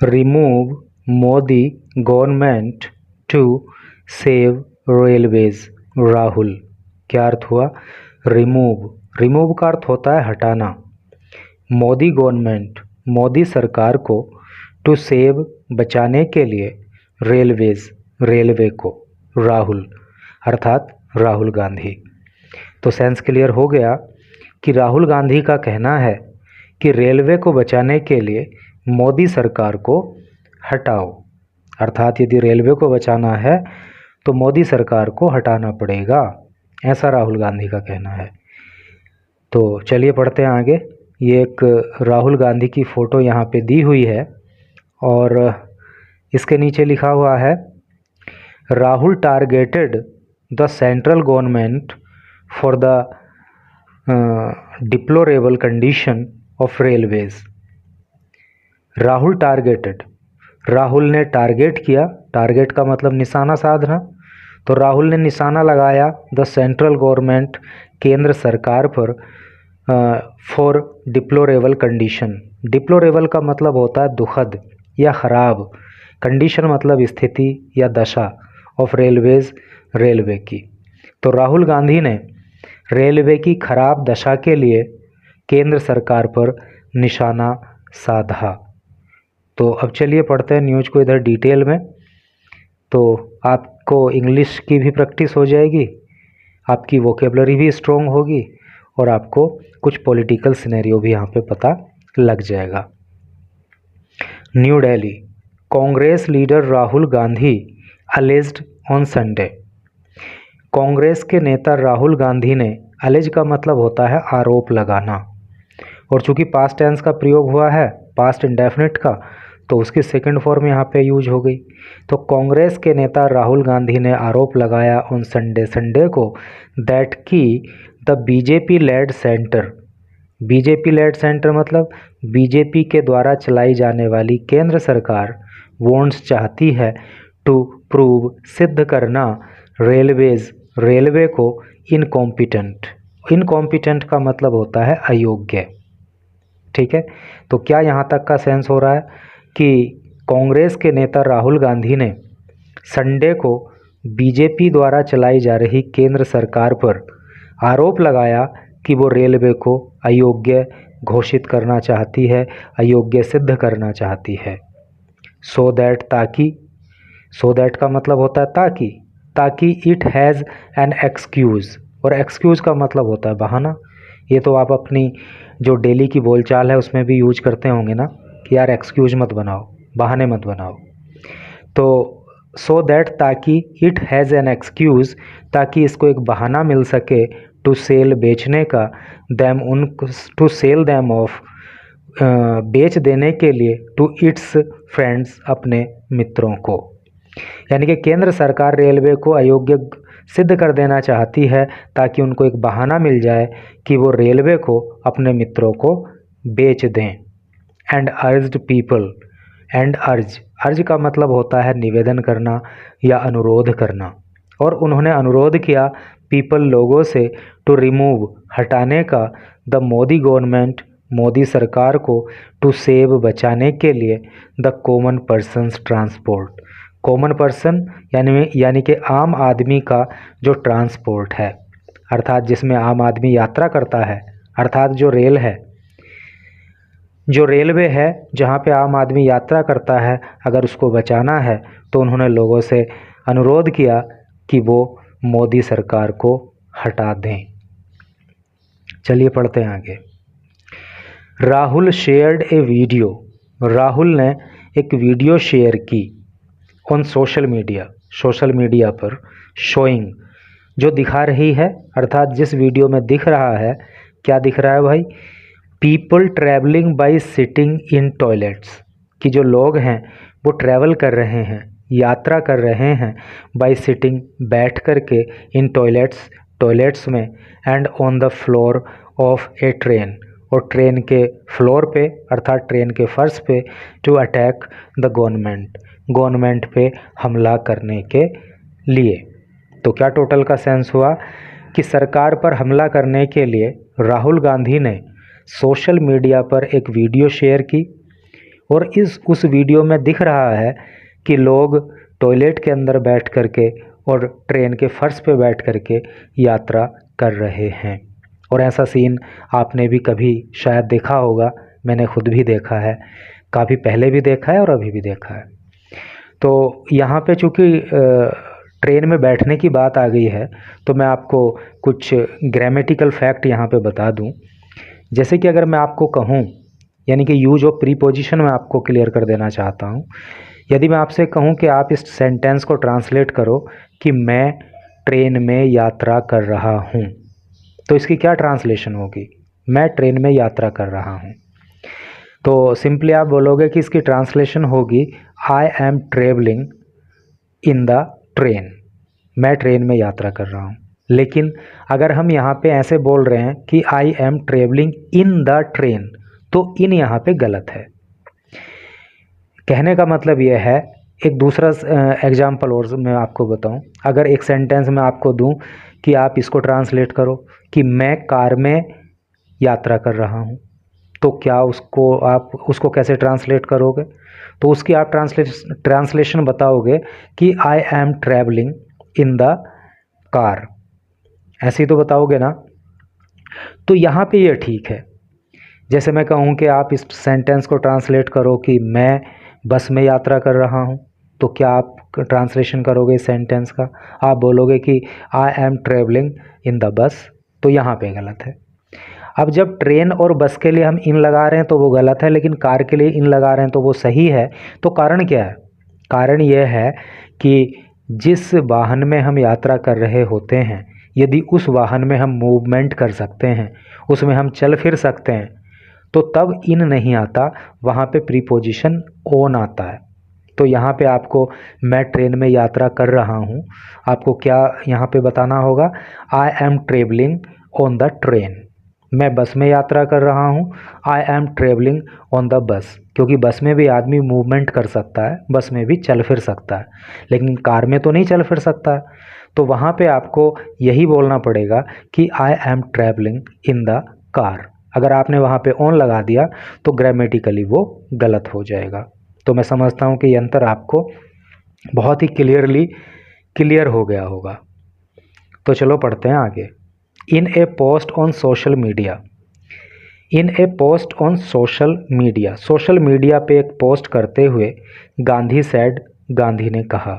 Remove Modi government to save railways. Rahul. क्या अर्थ हुआ? रिमूव का अर्थ होता है हटाना। मोदी गवर्नमेंट, मोदी सरकार को, टू सेव बचाने के लिए, रेलवेज रेलवे को, राहुल अर्थात राहुल गांधी। तो सेंस क्लियर हो गया कि राहुल गांधी का कहना है कि रेलवे को बचाने के लिए मोदी सरकार को हटाओ, अर्थात यदि रेलवे को बचाना है तो मोदी सरकार को हटाना पड़ेगा, ऐसा राहुल गांधी का कहना है। तो चलिए पढ़ते हैं आगे। ये एक राहुल गांधी की फ़ोटो यहाँ पे दी हुई है और इसके नीचे लिखा हुआ है, Rahul targeted the central government for the deplorable condition of railways. Rahul targeted, Rahul ने टारगेट किया, टारगेट का मतलब निशाना साधना, तो राहुल ने निशाना लगाया द सेंट्रल गवर्नमेंट, केंद्र सरकार पर, फॉर डिप्लोरेबल कंडीशन। डिप्लोरेबल का मतलब होता है दुखद या ख़राब, कंडीशन मतलब स्थिति या दशा, ऑफ रेलवेज रेलवे की। तो राहुल गांधी ने रेलवे की खराब दशा के लिए केंद्र सरकार पर निशाना साधा। तो अब चलिए पढ़ते हैं न्यूज़ को इधर डिटेल में। तो आपको इंग्लिश की भी प्रैक्टिस हो जाएगी, आपकी वोकेबलरी भी स्ट्रॉन्ग होगी और आपको कुछ पॉलिटिकल सिनेरियो भी यहाँ पे पता लग जाएगा। New Delhi, Congress leader Rahul Gandhi alleged on Sunday. Congress के नेता राहुल गांधी ने, अलेज का मतलब होता है आरोप लगाना, और चूंकि पास्ट टेंस का प्रयोग हुआ है, पास्ट इंडेफिनिट का, तो उसकी सेकंड फॉर्म यहाँ पे यूज हो गई। तो कांग्रेस के नेता राहुल गांधी ने आरोप लगाया ऑन संडे, संडे को, दैट की the BJP lead centre, BJP lead centre मतलब बीजेपी के द्वारा चलाई जाने वाली केंद्र सरकार, वॉन्ट्स चाहती है, टू प्रूव सिद्ध करना, रेलवेज रेलवे को, इनकॉम्पिटेंट, इनकॉम्पिटेंट का मतलब होता है अयोग्य। ठीक है, तो क्या यहाँ तक का सेंस हो रहा है कि कांग्रेस के नेता राहुल गांधी ने संडे को बीजेपी द्वारा चलाई जा रही केंद्र सरकार पर आरोप लगाया कि वो रेलवे को अयोग्य घोषित करना चाहती है, अयोग्य सिद्ध करना चाहती है। सो दैट, ताकि, सो दैट का मतलब होता है ताकि, ताकि इट हैज़ एन एक्सक्यूज़, और एक्सक्यूज़ का मतलब होता है बहाना। ये तो आप अपनी जो डेली की बोलचाल है उसमें भी यूज करते होंगे ना कि यार एक्सक्यूज मत बनाओ, बहाने मत बनाओ। तो सो दैट, ताकि, इट हैज़ एन एक्सक्यूज़, ताकि इसको एक बहाना मिल सके, टू सेल बेचने का, दैम उन, टू सेल दैम ऑफ, बेच देने के लिए, टू इट्स फ्रेंड्स अपने मित्रों को। यानी कि केंद्र सरकार रेलवे को अयोग्य सिद्ध कर देना चाहती है ताकि उनको एक बहाना मिल जाए कि वो रेलवे को अपने मित्रों को बेच दें। एंड अर्ज्ड पीपल, एंड अर्ज, अर्ज का मतलब होता है निवेदन करना या अनुरोध करना, और उन्होंने अनुरोध किया पीपल लोगों से, टू रिमूव हटाने का, द मोदी गवर्नमेंट मोदी सरकार को, टू सेव बचाने के लिए, the common persons transport, common person यानी कि आम आदमी का जो ट्रांसपोर्ट है, अर्थात जिसमें आम आदमी यात्रा करता है, अर्थात जो रेल है, जो रेलवे है जहाँ पे आम आदमी यात्रा करता है, अगर उसको बचाना है तो उन्होंने लोगों से अनुरोध किया कि वो मोदी सरकार को हटा दें। चलिए पढ़ते हैं आगे। राहुल शेयर्ड ए वीडियो, राहुल ने एक वीडियो शेयर की on social media, social media पर, शोइंग, जो दिखा रही है, अर्थात जिस वीडियो में दिख रहा है, क्या दिख रहा है भाई, people travelling by sitting in toilets, कि जो लोग हैं वो ट्रैवल कर रहे हैं, यात्रा कर रहे हैं, बाय सिटिंग बैठ कर के, इन टॉयलेट्स टॉयलेट्स में, and on the floor of a train, और ट्रेन के फ्लोर पे अर्थात ट्रेन के फर्श पे, to attack the government, government पे हमला करने के लिए। तो क्या टोटल का सेंस हुआ कि सरकार पर हमला करने के लिए राहुल गांधी ने सोशल मीडिया पर एक वीडियो शेयर की, और उस वीडियो में दिख रहा है कि लोग टॉयलेट के अंदर बैठ करके और ट्रेन के फर्श पे बैठ करके यात्रा कर रहे हैं। और ऐसा सीन आपने भी कभी शायद देखा होगा, मैंने खुद भी देखा है, काफ़ी पहले भी देखा है और अभी भी देखा है। तो यहाँ पे चूँकि ट्रेन में बैठने की बात आ गई है तो मैं आपको कुछ ग्रामेटिकल फैक्ट यहाँ पे बता दूँ। जैसे कि अगर मैं आपको कहूँ, यानी कि यूज ऑफ प्रीपोजिशन मैं आपको क्लियर कर देना चाहता हूँ। यदि मैं आपसे कहूँ कि आप इस सेंटेंस को ट्रांसलेट करो कि मैं ट्रेन में यात्रा कर रहा हूँ, तो इसकी क्या ट्रांसलेशन होगी? मैं ट्रेन में यात्रा कर रहा हूँ। तो सिंपली आप बोलोगे कि इसकी ट्रांसलेशन होगी I am travelling in the train, मैं ट्रेन में यात्रा कर रहा हूँ। लेकिन अगर हम यहाँ पे ऐसे बोल रहे हैं कि I am travelling in the train, तो इन यहाँ पे गलत है। कहने का मतलब यह है, एक दूसरा एग्जाम्पल और मैं आपको बताऊं। अगर एक सेंटेंस में आपको दूं कि आप इसको ट्रांसलेट करो कि मैं कार में यात्रा कर रहा हूं, तो क्या आप उसको कैसे ट्रांसलेट करोगे? तो उसकी आप ट्रांसलेशन बताओगे कि I am travelling in the car, ऐसे ही तो बताओगे ना। तो यहाँ पे ये ठीक है। जैसे मैं कहूँ कि आप इस सेंटेंस को ट्रांसलेट करो कि मैं बस में यात्रा कर रहा हूँ, तो क्या आप ट्रांसलेशन करोगे इस सेंटेंस का? आप बोलोगे कि I am travelling in the bus, तो यहाँ पे गलत है। अब जब ट्रेन और बस के लिए हम इन लगा रहे हैं तो वो गलत है, लेकिन कार के लिए इन लगा रहे हैं तो वो सही है। तो कारण क्या है? कारण यह है कि जिस वाहन में हम यात्रा कर रहे होते हैं, यदि उस वाहन में हम मूवमेंट कर सकते हैं, उसमें हम चल फिर सकते हैं, तो तब इन नहीं आता, वहाँ पे प्रीपोजिशन ऑन आता है। तो यहाँ पे आपको मैं ट्रेन में यात्रा कर रहा हूँ, आपको क्या यहाँ पे बताना होगा? I am travelling on the train, मैं बस में यात्रा कर रहा हूँ। I am travelling on the bus, क्योंकि बस में भी आदमी मूवमेंट कर सकता है, बस में भी चल फिर सकता है, लेकिन कार में तो नहीं चल फिर सकता है। तो वहाँ पे आपको यही बोलना पड़ेगा कि I am travelling in the car. अगर आपने वहाँ पे ऑन लगा दिया तो ग्रामेटिकली वो गलत हो जाएगा। तो मैं समझता हूँ कि ये अंतर आपको बहुत ही क्लियर हो गया होगा। तो चलो पढ़ते हैं आगे। In a post on social media, in a post on social media, social media पे एक पोस्ट करते हुए गांधी सेड, गांधी ने कहा,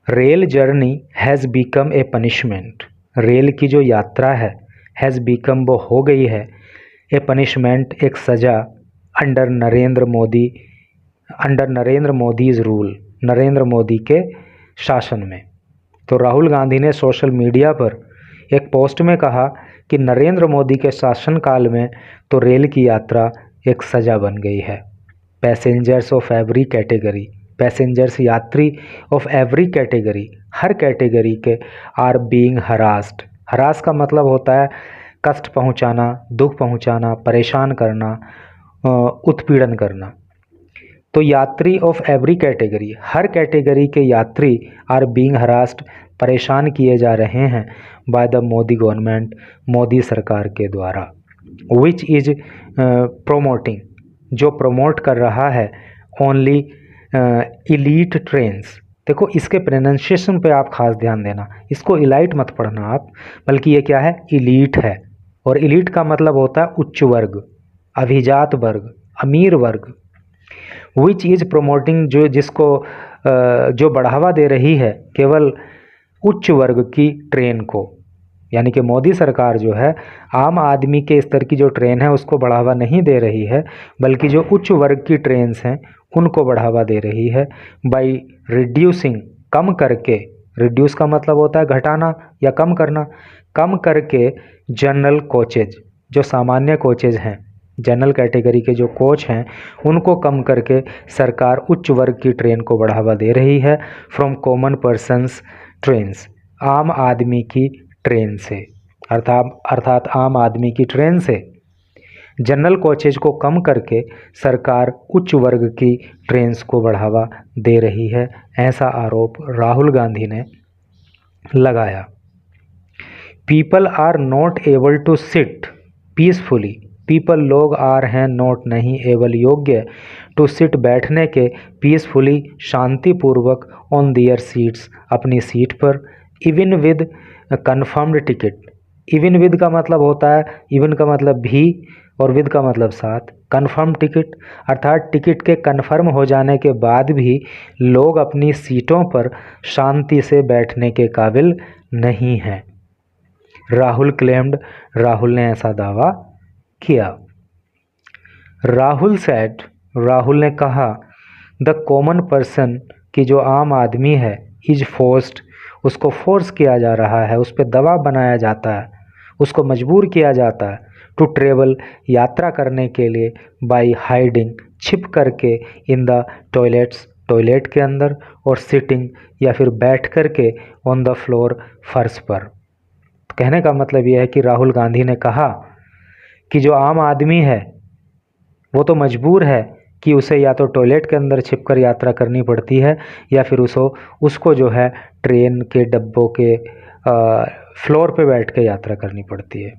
rail journey has become a punishment, rail की जो यात्रा है, हैज़ बिकम वो हो गई है, ए पनिशमेंट एक सज़ा, अंडर नरेंद्र मोदीज़ रूल, नरेंद्र मोदी के शासन में। तो राहुल गांधी ने सोशल मीडिया पर एक पोस्ट में कहा कि नरेंद्र मोदी के शासनकाल में तो रेल की यात्रा एक सज़ा बन गई है। Passengers of every category, passengers यात्री ऑफ एवरी कैटेगरी, हर कैटेगरी के आर बीइंग हरास्ड, हरास का मतलब होता है कष्ट पहुंचाना, दुख पहुंचाना, परेशान करना, उत्पीड़न करना। तो यात्री ऑफ एवरी कैटेगरी, हर कैटेगरी के यात्री आर बीइंग हरास्ड, परेशान किए जा रहे हैं by the Modi government, Modi सरकार के द्वारा, विच इज प्रोमोटिंग, जो प्रमोट कर रहा है ओनली इलीट ट्रेन्स। देखो इसके प्रोनाउंसिएशन पे आप खास ध्यान देना, इसको इलाइट मत पढ़ना आप, बल्कि ये क्या है? इलीट है। और इलीट का मतलब होता है उच्च वर्ग, अभिजात वर्ग, अमीर वर्ग। विच इज प्रोमोटिंग, जो बढ़ावा दे रही है केवल उच्च वर्ग की ट्रेन को, यानी कि मोदी सरकार जो है आम आदमी के स्तर की जो ट्रेन है उसको बढ़ावा नहीं दे रही है, बल्कि जो उच्च वर्ग की ट्रेन्स हैं उनको बढ़ावा दे रही है। बाय रिड्यूसिंग, कम करके, रिड्यूस का मतलब होता है घटाना या कम करना, कम करके जनरल कोचेज, जो सामान्य कोचेज हैं, जनरल कैटेगरी के जो कोच हैं उनको कम करके सरकार उच्च वर्ग की ट्रेन को बढ़ावा दे रही है। फ्रॉम कॉमन पर्सन्स ट्रेन्स, आम आदमी की ट्रेन से, अर्थात आम आदमी की ट्रेन से जनरल कोचेज को कम करके सरकार उच्च वर्ग की ट्रेन्स को बढ़ावा दे रही है, ऐसा आरोप राहुल गांधी ने लगाया। People are not able to sit peacefully people लोग आर हैं नॉट नहीं एबल योग्य टू सिट बैठने के पीसफुली शांतिपूर्वक ऑन दियर सीट्स अपनी सीट पर even with confirmed ticket. Even with का मतलब होता है, इवन का मतलब भी और विद का मतलब साथ। कन्फर्म टिकट अर्थात टिकट के कन्फर्म हो जाने के बाद भी लोग अपनी सीटों पर शांति से बैठने के काबिल नहीं हैं। राहुल क्लेम्ड, राहुल ने ऐसा दावा किया। राहुल सेड, राहुल ने कहा, द कॉमन पर्सन की जो आम आदमी है, इज फोर्स्ड, उसको फोर्स किया जा रहा है, उस पर दबाव बनाया जाता है, उसको मजबूर किया जाता है, टू ट्रेवल यात्रा करने के लिए, बाई हाइडिंग छिप करके, इन द टॉयलेट्स टॉयलेट के अंदर, और सिटिंग या फिर बैठ करके, ऑन द फ्लोर फर्श पर। तो कहने का मतलब यह है कि राहुल गांधी ने कहा कि जो आम आदमी है वो तो मजबूर है कि उसे या तो टॉयलेट के अंदर छिपकर यात्रा करनी पड़ती है या फिर उसको जो है ट्रेन के डब्बों के फ्लोर पे बैठ के यात्रा करनी पड़ती है।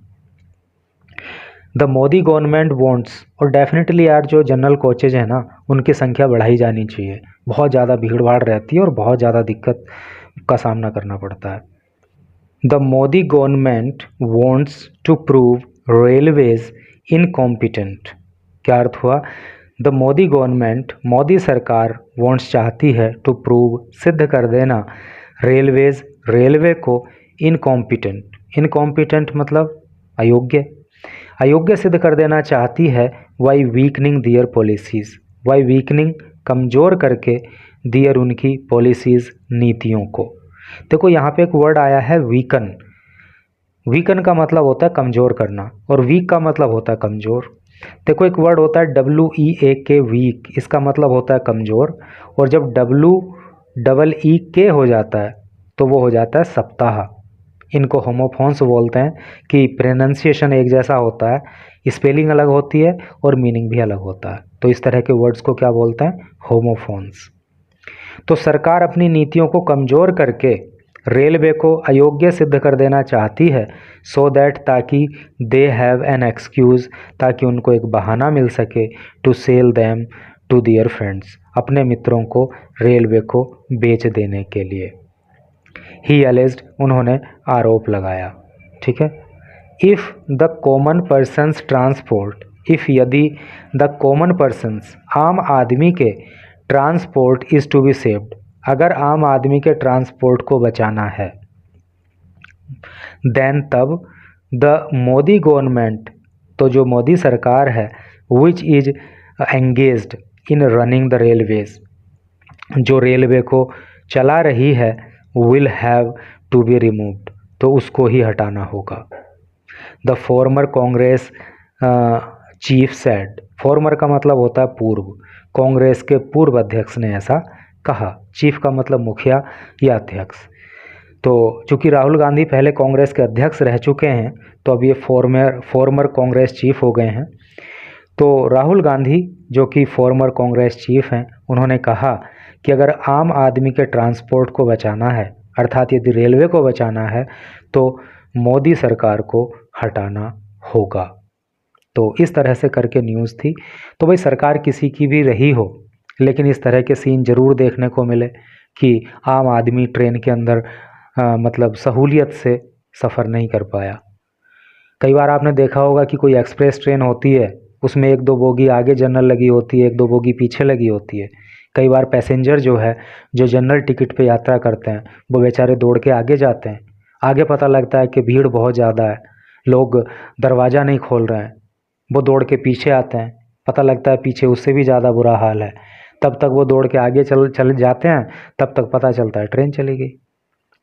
द मोदी गवर्नमेंट वांट्स, और डेफिनेटली यार जो जनरल कोचेज है ना उनकी संख्या बढ़ाई जानी चाहिए। बहुत ज़्यादा भीड़ भाड़ रहती है और बहुत ज़्यादा दिक्कत का सामना करना पड़ता है। The Modi government wants to prove railways incompetent. क्या अर्थ हुआ? द मोदी गवर्नमेंट, मोदी सरकार, वांट्स चाहती है, टू प्रूव सिद्ध कर देना, रेलवेज रेलवे को, इनकॉम्पिटेंट। इनकॉम्पिटेंट मतलब अयोग्य, अयोग्य सिद्ध कर देना चाहती है। वाई वीकनिंग दियर पॉलिसीज़, वाई वीकनिंग कमज़ोर करके, दियर उनकी पॉलिसीज़ नीतियों को। देखो यहाँ पे एक वर्ड आया है वीकन। वीकन का मतलब होता है कमज़ोर करना और वीक का मतलब होता है कमज़ोर। देखो एक वर्ड होता है WEAK वीक, इसका मतलब होता है कमज़ोर, और जब WEEK हो जाता है तो वो हो जाता है सप्ताह। इनको होमोफोन्स बोलते हैं कि प्रोनाउंसिएशन एक जैसा होता है, स्पेलिंग अलग होती है और मीनिंग भी अलग होता है, तो इस तरह के वर्ड्स को क्या बोलते हैं? होमोफोन्स। तो सरकार अपनी नीतियों को कमज़ोर करके रेलवे को अयोग्य सिद्ध कर देना चाहती है, सो दैट, ताकि दे हैव एन एक्सक्यूज़, ताकि उनको एक बहाना मिल सके, to sell them to their friends, अपने मित्रों को रेलवे को बेच देने के लिए। ही एलेज्ड, उन्होंने आरोप लगाया। ठीक है। If the common persons transport, if यदि द कॉमन पर्सन्स आम आदमी के transport is to be saved, अगर आम आदमी के ट्रांसपोर्ट को बचाना है, देन तब द मोदी गवर्नमेंट, तो जो मोदी सरकार है, which is engaged in running the railways, जो रेलवे को चला रही है, will have to be removed, तो उसको ही हटाना होगा। The former Congress chief said, former का मतलब होता है पूर्व, कांग्रेस के पूर्व अध्यक्ष ने ऐसा कहा। चीफ का मतलब मुखिया या अध्यक्ष। तो चूंकि राहुल गांधी पहले कांग्रेस के अध्यक्ष रह चुके हैं तो अब ये फॉर्मर कांग्रेस चीफ हो गए हैं। तो राहुल गांधी जो कि फॉर्मर कांग्रेस चीफ हैं, उन्होंने कहा कि अगर आम आदमी के ट्रांसपोर्ट को बचाना है, अर्थात यदि रेलवे को बचाना है, तो मोदी सरकार को हटाना होगा। तो इस तरह से करके न्यूज़ थी। तो भाई सरकार किसी की भी रही हो, लेकिन इस तरह के सीन ज़रूर देखने को मिले कि आम आदमी ट्रेन के अंदर मतलब सहूलियत से सफ़र नहीं कर पाया। कई बार आपने देखा होगा कि कोई एक्सप्रेस ट्रेन होती है, उसमें एक दो बोगी आगे जनरल लगी होती है, एक दो बोगी पीछे लगी होती है। कई बार पैसेंजर जो है, जो जनरल टिकट पे यात्रा करते हैं, वो बेचारे दौड़ के आगे जाते हैं। आगे पता लगता है कि भीड़ बहुत ज़्यादा है, लोग दरवाज़ा नहीं खोल रहे हैं, वो दौड़ के पीछे आते हैं, पता लगता है पीछे उससे भी ज़्यादा बुरा हाल है। तब तक वो दौड़ के आगे चल जाते हैं, तब तक पता चलता है ट्रेन चली गई।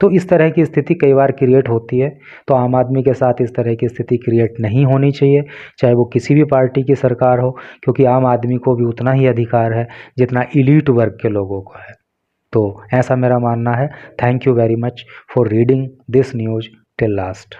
तो इस तरह की स्थिति कई बार क्रिएट होती है। तो आम आदमी के साथ इस तरह की स्थिति क्रिएट नहीं होनी चाहिए, चाहे वो किसी भी पार्टी की सरकार हो, क्योंकि आम आदमी को भी उतना ही अधिकार है जितना इलीट वर्ग के लोगों को है। तो ऐसा मेरा मानना है। Thank you very much for reading this news till last.